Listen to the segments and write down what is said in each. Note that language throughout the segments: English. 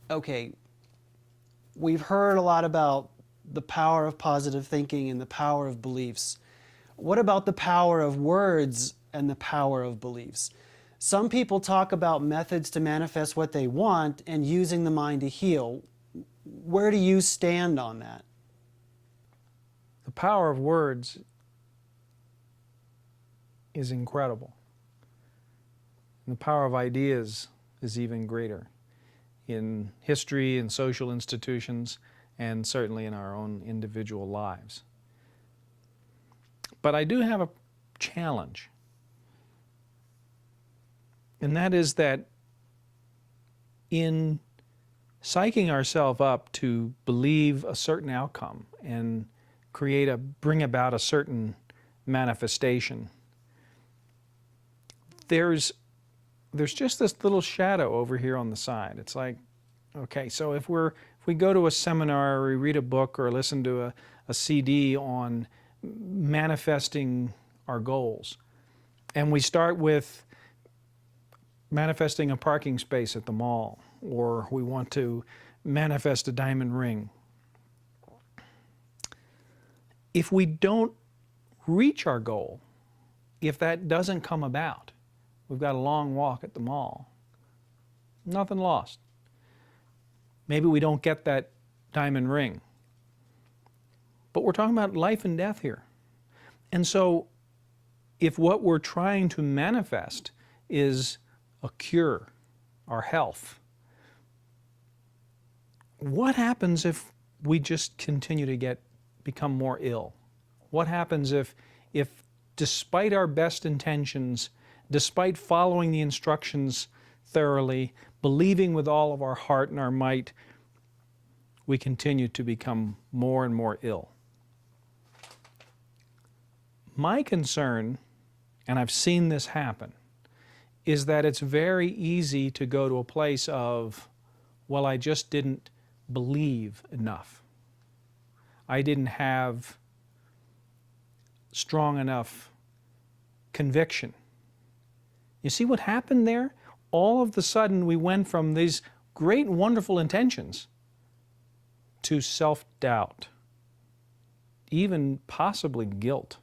Okay, we've heard a lot about the power of positive thinking and the power of beliefs. What about the power of words and the power of beliefs? Some people talk about methods to manifest what they want and using the mind to heal. Where do you stand on that? The power of words is incredible. And the power of ideas is even greater in history and social institutions, and certainly in our own individual lives. But I do have a challenge, and that is that in psyching ourselves up to believe a certain outcome and bring about a certain manifestation, there's just this little shadow over here on the side. It's like, okay, so if we go to a seminar or we read a book or listen to a CD on manifesting our goals, and we start with manifesting a parking space at the mall, or we want to manifest a diamond ring. If we don't reach our goal, if that doesn't come about, we've got a long walk at the mall, nothing lost. Maybe we don't get that diamond ring. But we're talking about life and death here. And so if what we're trying to manifest is a cure, our health, what happens if we just continue to become more ill? What happens if despite our best intentions, despite following the instructions thoroughly, believing with all of our heart and our might, we continue to become more and more ill? My concern, and I've seen this happen, is that it's very easy to go to a place of, well, I just didn't believe enough. I didn't have strong enough conviction. You see what happened there? All of a sudden we went from these great and wonderful intentions to self-doubt, even possibly guilt.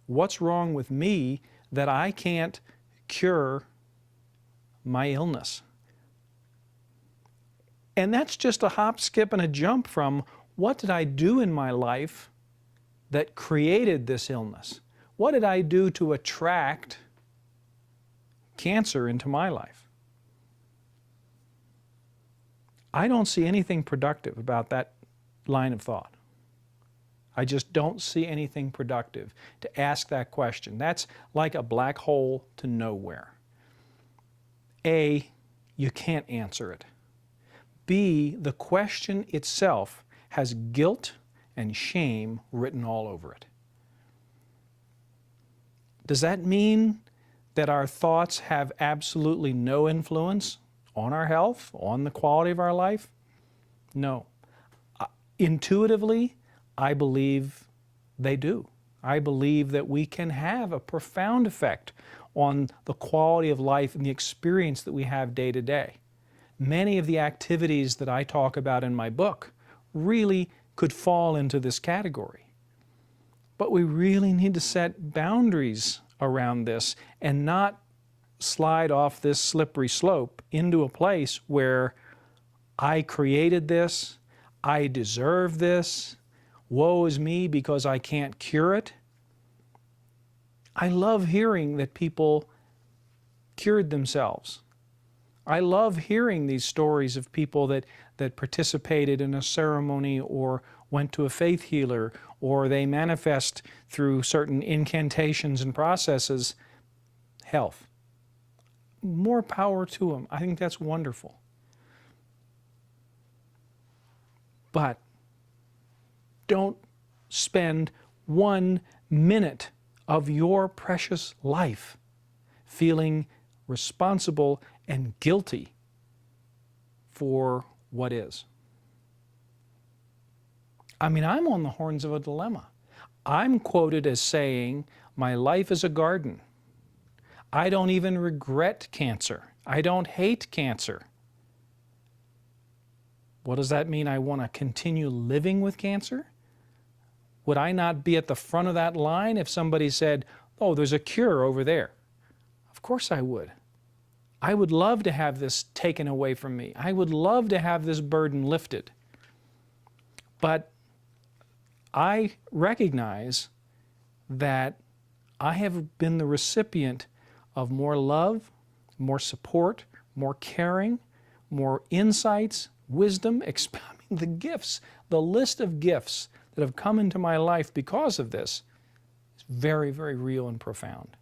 What's wrong with me that I can't cure my illness? And that's just a hop, skip, and a jump from what did I do in my life that created this illness? What did I do to attract cancer into my life? I don't see anything productive about that line of thought. I just don't see anything productive to ask that question. That's like a black hole to nowhere. A, you can't answer it. B, the question itself has guilt and shame written all over it. Does that mean that our thoughts have absolutely no influence on our health, on the quality of our life? No. Intuitively, I believe they do. I believe that we can have a profound effect on the quality of life and the experience that we have day to day. Many of the activities that I talk about in my book really could fall into this category. But we really need to set boundaries around this and not slide off this slippery slope into a place where I created this, I deserve this, woe is me because I can't cure it. I love hearing that people cured themselves. I love hearing these stories of people that participated in a ceremony or went to a faith healer, or they manifest through certain incantations and processes health. More power to them. I think that's wonderful. But don't spend 1 minute of your precious life feeling responsible and guilty for what is. I mean, I'm on the horns of a dilemma. I'm quoted as saying, my life is a garden. I don't even regret cancer. I don't hate cancer. Well, does that mean I want to continue living with cancer? Would I not be at the front of that line if somebody said, oh, there's a cure over there? Of course I would. I would love to have this taken away from me. I would love to have this burden lifted. But I recognize that I have been the recipient of more love, more support, more caring, more insights, wisdom, the gifts, the list of gifts that have come into my life because of this is very, very real and profound.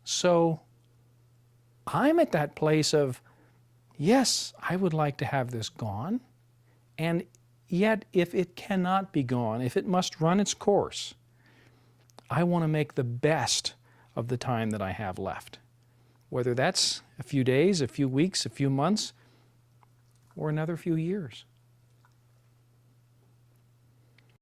So I'm at that place of, yes, I would like to have this gone, and yet if it cannot be gone, if it must run its course, I want to make the best of the time that I have left. Whether that's a few days, a few weeks, a few months, or another few years.